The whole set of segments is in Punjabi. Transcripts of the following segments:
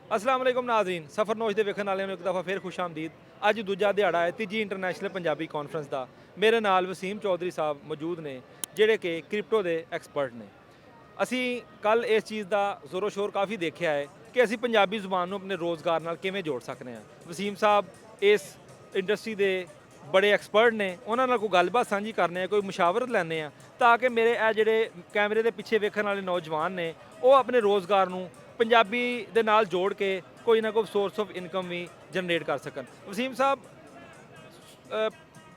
अस्सलाम वालेकुम नाज़रीन सफ़र नोश दे वेखण वालिਆਂ ਨੂੰ ਇੱਕ ਦਫਾ ਫਿਰ ਖੁਸ਼ ਆਮਦੀਦ। ਅੱਜ ਦੂਜਾ ਦਿਹਾੜਾ ਹੈ ਤੀਜੀ ਇੰਟਰਨੈਸ਼ਨਲ ਪੰਜਾਬੀ ਕਾਨਫਰੰਸ ਦਾ। ਮੇਰੇ ਨਾਲ ਵਸੀਮ ਚੌਧਰੀ ਸਾਹਿਬ ਮੌਜੂਦ ਨੇ ਜਿਹੜੇ ਕਿ ਕ੍ਰਿਪਟੋ ਦੇ ਐਕਸਪਰਟ ਨੇ। ਅਸੀਂ ਕੱਲ ਇਸ ਚੀਜ਼ ਦਾ ਜ਼ੋਰੋ ਸ਼ੋਰ ਕਾਫੀ ਦੇਖਿਆ ਹੈ ਕਿ ਅਸੀਂ ਪੰਜਾਬੀ ਜ਼ੁਬਾਨ ਨੂੰ ਆਪਣੇ ਰੋਜ਼ਗਾਰ ਨਾਲ ਕਿਵੇਂ ਜੋੜ ਸਕਦੇ ਹਾਂ। ਵਸੀਮ ਸਾਹਿਬ ਇਸ ਇੰਡਸਟਰੀ ਦੇ ਬੜੇ ਐਕਸਪਰਟ ਨੇ, ਉਹਨਾਂ ਨਾਲ ਕੋਈ ਗੱਲਬਾਤ ਸਾਂਝੀ ਕਰਨੇ ਆ, ਕੋਈ ਮੁਸ਼ਾਵਰਤ ਲੈਣੇ ਆ ਤਾਂ ਕਿ ਮੇਰੇ ਇਹ ਜਿਹੜੇ ਕੈਮਰੇ ਦੇ ਪਿੱਛੇ ਵੇਖਣ ਵਾਲੇ ਨੌਜਵਾਨ ਨੇ ਉਹ ਆਪਣੇ ਰੋਜ਼ਗਾਰ ਨੂੰ ਪੰਜਾਬੀ ਦੇ ਨਾਲ ਜੋੜ ਕੇ ਕੋਈ ਨਾ ਕੋਈ ਸੋਰਸ ਆਫ ਇਨਕਮ ਵੀ ਜਨਰੇਟ ਕਰ ਸਕਣ। ਵਸੀਮ ਸਾਹਿਬ,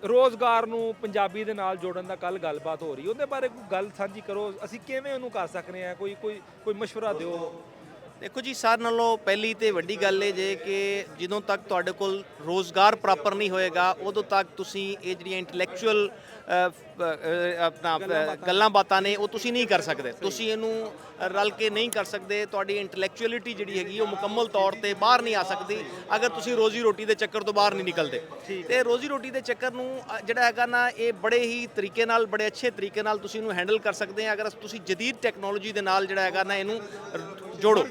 ਰੋਜ਼ਗਾਰ ਨੂੰ ਪੰਜਾਬੀ ਦੇ ਨਾਲ ਜੋੜਨ ਦਾ ਕੱਲ ਗੱਲਬਾਤ ਹੋ ਰਹੀ, ਉਹਦੇ ਬਾਰੇ ਕੋਈ ਗੱਲ ਸਾਂਝੀ ਕਰੋ। ਅਸੀਂ ਕਿਵੇਂ ਉਹਨੂੰ ਕਰ ਸਕਦੇ ਹਾਂ, ਕੋਈ ਮਸ਼ਵਰਾ ਦਿਓ। ਦੇਖੋ ਜੀ, ਸਾਰਿਆਂ ਨਾਲੋਂ ਪਹਿਲੀ ਤੇ ਵੱਡੀ ਗੱਲ ਇਹ ਜੇ ਕਿ ਜਦੋਂ ਤੱਕ ਤੁਹਾਡੇ ਕੋਲ ਰੋਜ਼ਗਾਰ ਪ੍ਰੋਪਰ ਨਹੀਂ ਹੋਏਗਾ ਉਦੋਂ ਤੱਕ ਤੁਸੀਂ ਇਹ ਜਿਹੜੀਆਂ ਇੰਟੈਲੈਕਚੁਅਲ ਆਪਣਾ ਗੱਲਾਂ ਬਾਤਾਂ ਨੇ ਉਹ ਤੁਸੀਂ ਨਹੀਂ ਕਰ ਸਕਦੇ। ਤੁਸੀਂ ਇਹਨੂੰ ਰਲ ਕੇ ਨਹੀਂ ਕਰ ਸਕਦੇ। ਤੁਹਾਡੀ ਇੰਟੈਲੈਕਚੁਅਲਿਟੀ ਜਿਹੜੀ ਹੈਗੀ ਉਹ ਮੁਕੰਮਲ ਤੌਰ ਤੇ ਬਾਹਰ ਨਹੀਂ ਆ ਸਕਦੀ ਅਗਰ ਤੁਸੀਂ ਰੋਜ਼ੀ ਰੋਟੀ ਦੇ ਚੱਕਰ ਤੋਂ ਬਾਹਰ ਨਹੀਂ ਨਿਕਲਦੇ। ਤੇ ਰੋਜ਼ੀ ਰੋਟੀ ਦੇ ਚੱਕਰ ਨੂੰ ਜਿਹੜਾ ਹੈਗਾ ਨਾ, ਇਹ ਬੜੇ ਹੀ ਤਰੀਕੇ ਨਾਲ, ਬੜੇ ਅੱਛੇ ਤਰੀਕੇ ਨਾਲ ਤੁਸੀਂ ਇਹਨੂੰ ਹੈਂਡਲ ਕਰ ਸਕਦੇ ਆ ਅਗਰ ਤੁਸੀਂ ਜਦੀਦ ਟੈਕਨੋਲੋਜੀ ਦੇ ਨਾਲ ਜਿਹੜਾ ਹੈਗਾ ਨਾ ਇਹਨੂੰ ਜੋੜੋ,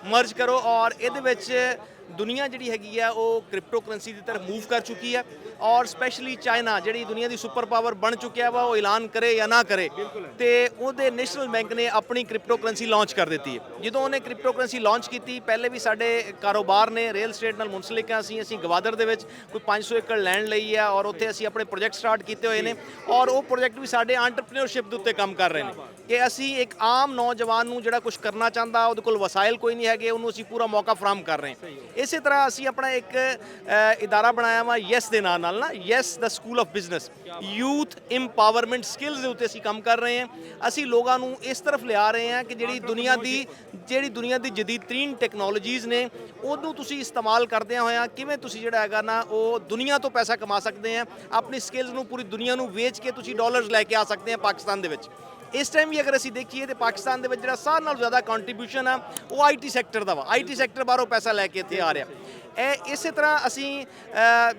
ਮਰਜ ਕਰੋ। ਔਰ ਇਹਦੇ ਵਿੱਚ ਦੁਨੀਆ ਜਿਹੜੀ ਹੈਗੀ ਆ ਉਹ ਕ੍ਰਿਪਟੋ ਕਰੰਸੀ ਦੀ ਤਰਫ ਮੂਵ ਕਰ ਚੁੱਕੀ ਹੈ। ਔਰ ਸਪੈਸ਼ਲੀ ਚਾਈਨਾ ਜਿਹੜੀ ਦੁਨੀਆ ਦੀ ਸੁਪਰ ਪਾਵਰ ਬਣ ਚੁੱਕਿਆ ਵਾ, ਉਹ ਐਲਾਨ ਕਰੇ ਜਾਂ ਨਾ ਕਰੇ ਤੇ ਉਹਦੇ ਨੈਸ਼ਨਲ ਬੈਂਕ ਨੇ ਆਪਣੀ ਕ੍ਰਿਪਟੋ ਕਰੰਸੀ ਲਾਂਚ ਕਰ ਦਿੱਤੀ ਹੈ। ਜਦੋਂ ਉਹਨੇ ਕ੍ਰਿਪਟੋ ਕਰੰਸੀ ਲਾਂਚ ਕੀਤੀ, ਪਹਿਲੇ ਵੀ ਸਾਡੇ ਕਾਰੋਬਾਰ ਨੇ ਰੀਅਲ ਸਟੇਟ ਨਾਲ ਮੁਨਸਲਿਕ ਹਾਂ। ਅਸੀਂ ਗਵਾਦਰ ਦੇ ਵਿੱਚ ਕੋਈ 500 ਏਕੜ ਲੈਂਡ ਲਈ ਆ ਔਰ ਉੱਥੇ ਅਸੀਂ ਆਪਣੇ ਪ੍ਰੋਜੈਕਟ ਸਟਾਰਟ ਕੀਤੇ ਹੋਏ ਨੇ ਔਰ ਉਹ ਪ੍ਰੋਜੈਕਟ ਵੀ ਸਾਡੇ ਐਂਟਰਪ੍ਰੀਨਿਓਰਸ਼ਿਪ ਦੇ ਉੱਤੇ ਕੰਮ ਕਰ ਰਹੇ ਨੇ ਕਿ ਅਸੀਂ ਇੱਕ ਆਮ ਨੌਜਵਾਨ ਨੂੰ ਜਿਹੜਾ ਕੁਝ ਕਰਨਾ ਚਾਹੁੰਦਾ, ਉਹਦੇ ਕੋਲ ਵਸਾਇਲ ਕੋਈ ਨਹੀਂ ਹੈਗੇ, ਉਹਨੂੰ ਅਸੀਂ ਪੂਰਾ ਮੌਕਾ ਫਰਾਹਮ ਕਰ ਰਹੇ ਹਾਂ। ਇਸੇ ਤਰ੍ਹਾਂ ਅਸੀਂ ਆਪਣਾ ਇੱਕ ਇਦਾਰਾ ਬਣਾਇਆ ਵਾ ਯੈਸ ਦੇ ਨਾਂ ਨਾਲ ਨਾ, yes the school of business, youth empowerment skills ਦੇ ਉੱਤੇ ਅਸੀਂ ਕੰਮ ਕਰ ਰਹੇ ਹਾਂ। ਅਸੀਂ ਲੋਕਾਂ ਨੂੰ ਇਸ ਤਰਫ ਲਿਆ ਰਹੇ ਹਾਂ ਕਿ ਜਿਹੜੀ ਦੁਨੀਆ ਦੀ ਜਦੀਦਤਰੀਨ ਟੈਕਨੋਲੋਜੀਜ਼ ਨੇ ਉਹਨੂੰ ਤੁਸੀਂ ਇਸਤੇਮਾਲ ਕਰਦਿਆਂ ਹੋਇਆਂ ਕਿਵੇਂ ਤੁਸੀਂ ਜਿਹੜਾ ਹੈਗਾ ਨਾ ਉਹ ਦੁਨੀਆ ਤੋਂ ਪੈਸਾ ਕਮਾ ਸਕਦੇ ਆ। ਆਪਣੀ ਸਕਿੱਲਸ ਨੂੰ ਪੂਰੀ ਦੁਨੀਆ ਨੂੰ ਵੇਚ ਕੇ ਤੁਸੀਂ ਡਾਲਰਸ ਲੈ ਕੇ ਆ ਸਕਦੇ ਆ ਪਾਕਿਸਤਾਨ ਦੇ ਵਿੱਚ। ਇਸ ਟਾਈਮ ਵੀ ਅਗਰ ਅਸੀਂ ਦੇਖੀਏ ਤਾਂ ਪਾਕਿਸਤਾਨ ਦੇ ਵਿੱਚ ਜਿਹੜਾ ਸਾਰਿਆਂ ਨਾਲੋਂ ਜ਼ਿਆਦਾ ਕੰਟਰੀਬਿਊਸ਼ਨ ਆ ਉਹ ਆਈਟੀ ਸੈਕਟਰ ਦਾ ਵਾ। ਆਈਟੀ ਸੈਕਟਰ ਬਾਹਰੋਂ ਪੈਸਾ ਲੈ ਕੇ ਇੱਥੇ ਆ ਰਿਹਾ। ਇਸੇ ਤਰ੍ਹਾਂ ਅਸੀਂ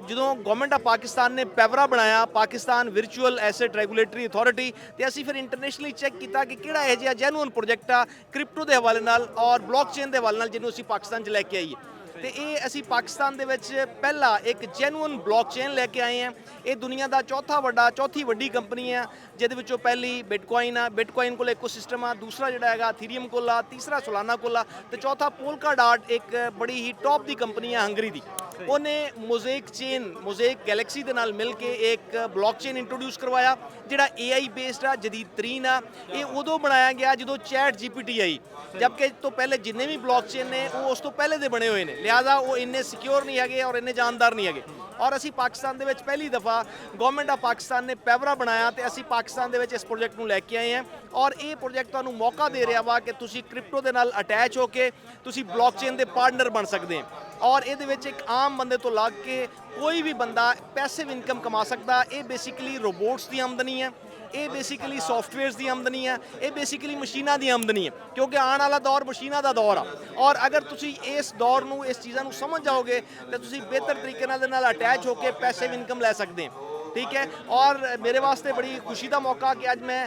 ਜਦੋਂ ਗਵਰਨਮੈਂਟ ਆਫ ਪਾਕਿਸਤਾਨ ਨੇ ਪੈਵਰਾ ਬਣਾਇਆ, Pakistan virtual asset regulatory authority, ਤੇ ਅਸੀਂ ਫਿਰ ਇੰਟਰਨੈਸ਼ਨਲੀ ਚੈੱਕ ਕੀਤਾ ਕਿ ਕਿਹੜਾ ਇਹੋ ਜਿਹਾ ਜੈਨੂਅਨ ਪ੍ਰੋਜੈਕਟ ਆ ਕ੍ਰਿਪਟੋ ਦੇ ਹਵਾਲੇ ਨਾਲ ਔਰ ਬਲੌਕਚੇਨ ਦੇ ਹਵਾਲੇ ਨਾਲ ਜਿਹਨੂੰ ਅਸੀਂ ਪਾਕਿਸਤਾਨ 'ਚ ਲੈ ਕੇ ਆਈਏ। ਤੇ ਇਹ ਅਸੀਂ ਪਾਕਿਸਤਾਨ ਦੇ ਵਿੱਚ ਪਹਿਲਾ ਇੱਕ ਜੈਨੂਅਨ ਬਲੌਕਚੇਨ ਲੈ ਕੇ ਆਏ ਹਾਂ। ਇਹ ਦੁਨੀਆ ਦਾ ਚੌਥੀ ਵੱਡੀ ਕੰਪਨੀ ਆ ਜਿਹਦੇ ਵਿੱਚੋਂ ਪਹਿਲੀ ਬਿਟਕੋਇਨ ਆ। ਬਿਟਕੋਇਨ ਕੋਲ ਇਕੋਸਿਸਟਮ ਆ, ਦੂਸਰਾ ਜਿਹੜਾ ਹੈਗਾ ਥੀਰੀਅਮ ਕੋਲ ਆ, ਤੀਸਰਾ ਸੋਲਾਨਾ ਕੋਲ ਆ ਤੇ ਚੌਥਾ ਪੋਲਕਾਡਾਟ, ਇੱਕ ਬੜੀ ਹੀ ਟੌਪ ਦੀ ਕੰਪਨੀ ਆ ਹੰਗਰੀ ਦੀ। ਉਹਨੇ ਮੋਜ਼ੇਕ ਗੈਲੈਕਸੀ ਦੇ ਨਾਲ ਮਿਲ ਕੇ ਇੱਕ ਬਲੌਕਚੇਨ ਇੰਟਰੋਡਿਊਸ ਕਰਵਾਇਆ ਜਿਹੜਾ AI ਬੇਸਡ ਆ, ਜਦੀਦਤਰੀਨ ਆ। ਇਹ ਉਦੋਂ ਬਣਾਇਆ ਗਿਆ ਜਦੋਂ ਚੈਟ GPT ਆਈ, ਜਦਕਿ ਇਸ ਤੋਂ ਪਹਿਲੇ ਜਿੰਨੇ ਵੀ ਬਲੌਕਚੇਨ ਨੇ ਉਹ ਉਸ ਤੋਂ ਪਹਿਲੇ ਦੇ ਬਣੇ ਹੋਏ ਨੇ, ਲਿਹਾਜ਼ਾ ਉਹ ਇੰਨੇ ਸਿਕਿਉਰ ਨਹੀਂ ਹੈਗੇ ਔਰ ਇੰਨੇ ਜਾਨਦਾਰ ਨਹੀਂ ਹੈਗੇ। ਔਰ ਅਸੀਂ ਪਾਕਿਸਤਾਨ ਦੇ ਵਿੱਚ ਪਹਿਲੀ ਦਫਾ ਗਵਰਨਮੈਂਟ ਆਫ ਪਾਕਿਸਤਾਨ ਨੇ ਪੈਵਰਾ ਬਣਾਇਆ ਤੇ ਅਸੀਂ ਪਾਕਿਸਤਾਨ ਦੇ ਵਿੱਚ ਇਸ ਪ੍ਰੋਜੈਕਟ ਨੂੰ ਲੈ ਕੇ ਆਏ ਹਾਂ। ਔਰ ਇਹ ਪ੍ਰੋਜੈਕਟ ਤੁਹਾਨੂੰ ਮੌਕਾ ਦੇ ਰਿਹਾ ਵਾ ਕਿ ਤੁਸੀਂ ਕ੍ਰਿਪਟੋ ਦੇ ਨਾਲ ਅਟੈਚ ਹੋ ਕੇ ਤੁਸੀਂ ਬਲੌਕਚੇਨ ਦੇ ਪਾਰਟਨਰ ਬਣ ਸਕਦੇ ਹੋ ਔਰ ਇਹਦੇ ਵਿੱਚ ਇੱਕ ਆਮ ਬੰਦੇ ਤੋਂ ਲੱਗ ਕੇ ਕੋਈ ਵੀ ਬੰਦਾ ਪੈਸਿਵ ਇਨਕਮ ਕਮਾ ਸਕਦਾ। ਇਹ ਬੇਸਿਕਲੀ ਰੋਬੋਟਸ ਦੀ ਆਮਦਨੀ ਹੈ, ਇਹ ਬੇਸਿਕਲੀ ਸੌਫਟਵੇਅਰਸ ਦੀ ਆਮਦਨੀ ਹੈ, ਇਹ ਬੇਸਿਕਲੀ ਮਸ਼ੀਨਾਂ ਦੀ ਆਮਦਨੀ ਹੈ ਕਿਉਂਕਿ ਆਉਣ ਵਾਲਾ ਦੌਰ ਮਸ਼ੀਨਾਂ ਦਾ ਦੌਰ ਆ। ਔਰ ਅਗਰ ਤੁਸੀਂ ਇਸ ਦੌਰ ਨੂੰ, ਇਸ ਚੀਜ਼ਾਂ ਨੂੰ ਸਮਝ ਜਾਓਗੇ ਤਾਂ ਤੁਸੀਂ ਬਿਹਤਰ ਤਰੀਕੇ ਨਾਲ ਇਹਦੇ ਨਾਲ ਅਟੈਚ ਹੋ ਕੇ ਪੈਸਿਵ ਇਨਕਮ ਲੈ ਸਕਦੇ ਹੋ। ਠੀਕ ਹੈ। ਔਰ ਮੇਰੇ ਵਾਸਤੇ ਬੜੀ ਖੁਸ਼ੀ ਦਾ ਮੌਕਾ ਕਿ ਅੱਜ ਮੈਂ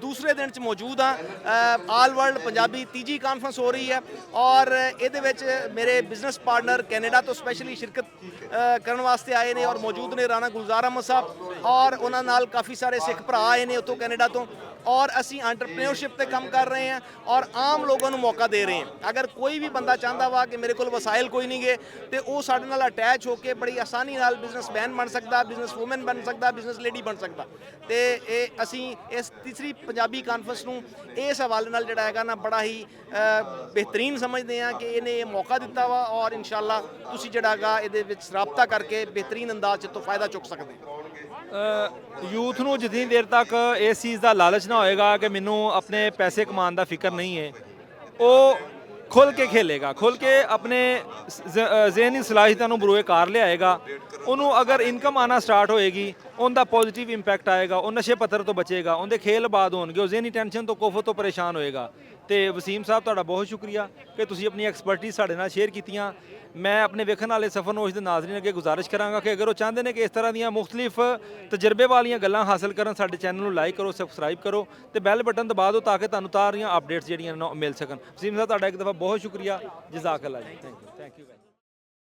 ਦੂਸਰੇ ਦਿਨ 'ਚ ਮੌਜੂਦ ਹਾਂ। ਆਲ ਵਰਲਡ ਪੰਜਾਬੀ ਤੀਜੀ ਕਾਨਫਰੰਸ ਹੋ ਰਹੀ ਹੈ ਔਰ ਇਹਦੇ ਵਿੱਚ ਮੇਰੇ ਬਿਜ਼ਨਸ ਪਾਰਟਨਰ ਕੈਨੇਡਾ ਤੋਂ ਸਪੈਸ਼ਲੀ ਸ਼ਿਰਕਤ ਕਰਨ ਵਾਸਤੇ ਆਏ ਨੇ ਔਰ ਮੌਜੂਦ ਨੇ ਰਾਣਾ ਗੁਲਜ਼ਾਰ ਅਹਿਮਦ ਸਾਹਿਬ ਔਰ ਉਹਨਾਂ ਨਾਲ ਕਾਫੀ ਸਾਰੇ ਸਿੱਖ ਭਰਾ ਆਏ ਨੇ ਉੱਥੋਂ ਕੈਨੇਡਾ ਤੋਂ। ਔਰ ਅਸੀਂ ਐਂਟਰਪ੍ਰੀਨਿਓਰਸ਼ਿਪ ਤੇ ਕੰਮ ਕਰ ਰਹੇ ਹਾਂ ਔਰ ਆਮ ਲੋਕਾਂ ਨੂੰ ਮੌਕਾ ਦੇ ਰਹੇ ਹਾਂ। ਅਗਰ ਕੋਈ ਵੀ ਬੰਦਾ ਚਾਹੁੰਦਾ ਵਾ ਕਿ ਮੇਰੇ ਕੋਲ ਵਸਾਇਲ ਕੋਈ ਨਹੀਂ ਗੇ ਤੇ ਉਹ ਸਾਡੇ ਨਾਲ ਅਟੈਚ ਹੋ ਕੇ ਬੜੀ ਆਸਾਨੀ ਨਾਲ ਬਿਜ਼ਨਸਮੈਨ ਬਣ ਸਕਦਾ, ਬਿਜ਼ਨਸ ਵੂਮਨ ਬਣ ਸਕਦਾ, ਬਿਜ਼ਨਸ ਲੇਡੀ ਬਣ ਸਕਦਾ। ਤੇ ਇਹ ਅਸੀਂ ਇਸ ਤੀਸਰੀ ਪੰਜਾਬੀ ਕਾਨਫਰੰਸ ਨੂੰ ਇਸ ਹਵਾਲੇ ਨਾਲ ਜਿਹੜਾ ਹੈਗਾ ਨਾ ਬੜਾ ਹੀ ਬਿਹਤਰੀਨ ਸਮਝਦੇ ਹਾਂ ਕਿ ਇਹਨੇ ਇਹ ਮੌਕਾ ਦਿੱਤਾ ਵਾ ਔਰ ਇਨਸ਼ਾਅੱਲਾ ਤੁਸੀਂ ਜਿਹੜਾ ਹੈਗਾ ਇਹਦੇ ਵਿੱਚ ਰਾਬਤਾ ਕਰਕੇ ਬਿਹਤਰੀਨ ਅੰਦਾਜ਼ 'ਚ ਤੋਂ ਫਾਇਦਾ ਚੁੱਕ ਸਕਦੇ ਹੋ। ਯੂਥ ਨੂੰ ਜਿੰਨੀ ਦੇਰ ਤੱਕ ਇਸ ਚੀਜ਼ ਦਾ ਲਾਲਚ ਨਾ ਹੋਏਗਾ ਕਿ ਮੈਨੂੰ ਆਪਣੇ ਪੈਸੇ ਕਮਾਉਣ ਦਾ ਫਿਕਰ ਨਹੀਂ ਹੈ, ਉਹ ਖੁੱਲ੍ਹ ਕੇ ਖੇਲੇਗਾ, ਖੁੱਲ੍ਹ ਕੇ ਆਪਣੇ ਜ਼ਿਹਨੀ ਸਲਾਹੀਅਤਾਂ ਨੂੰ ਬਰੂਏ ਕਾਰ ਲਿਆਏਗਾ। ਉਹਨੂੰ ਅਗਰ ਇਨਕਮ ਆਉਣਾ ਸਟਾਰਟ ਹੋਏਗੀ, ਉਹਦਾ ਪੋਜ਼ੀਟਿਵ ਇੰਪੈਕਟ ਆਏਗਾ, ਉਹ ਨਸ਼ੇ ਪੱਤਰ ਤੋਂ ਬਚੇਗਾ, ਉਹਦੇ ਖੇਲ ਆਬਾਦ ਹੋਣਗੇ, ਉਹ ਜ਼ਿਹਨੀ ਟੈਨਸ਼ਨ ਤੋਂ ਕੋਫਤ ਤੋਂ ਪਰੇਸ਼ਾਨ ਹੋਏਗਾ। ਤੇ ਵਸੀਮ ਸਾਹਿਬ ਤੁਹਾਡਾ ਬਹੁਤ ਸ਼ੁਕਰੀਆ ਕਿ ਤੁਸੀਂ ਆਪਣੀ ਐਕਸਪਰਟਿਜ਼ ਸਾਡੇ ਨਾਲ ਸ਼ੇਅਰ ਕੀਤੀਆਂ। ਮੈਂ ਆਪਣੇ ਵੇਖਣ ਵਾਲੇ ਸਫਰਨੋਸ਼ ਦੇ ਨਾਜ਼ਰੀਨ ਅੱਗੇ ਗੁਜ਼ਾਰਿਸ਼ ਕਰਾਂਗਾ ਕਿ ਅਗਰ ਉਹ ਚਾਹੁੰਦੇ ਨੇ ਕਿ ਇਸ ਤਰ੍ਹਾਂ ਦੀਆਂ ਮੁਖਤਲਿਫ ਤਜਰਬੇ ਵਾਲੀਆਂ ਗੱਲਾਂ ਹਾਸਲ ਕਰਨ, ਸਾਡੇ ਚੈਨਲ ਨੂੰ ਲਾਈਕ ਕਰੋ, ਸਬਸਕ੍ਰਾਈਬ ਕਰੋ ਤੇ ਬੈਲ ਬਟਨ ਦਬਾ ਦਿਓ ਤਾਂ ਕਿ ਤੁਹਾਨੂੰ ਤਾਰੀਆਂ ਅਪਡੇਟਸ ਜਿਹੜੀਆਂ ਨੇ ਉਹ ਮਿਲ ਸਕਣ। ਵਸੀਮ ਸਾਹਿਬ ਤੁਹਾਡਾ ਇੱਕ ਦਫਾ ਬਹੁਤ ਸ਼ੁਕਰੀਆ। ਜਜ਼ਾਕ ਅੱਲਾ ਜੀ। Thank you.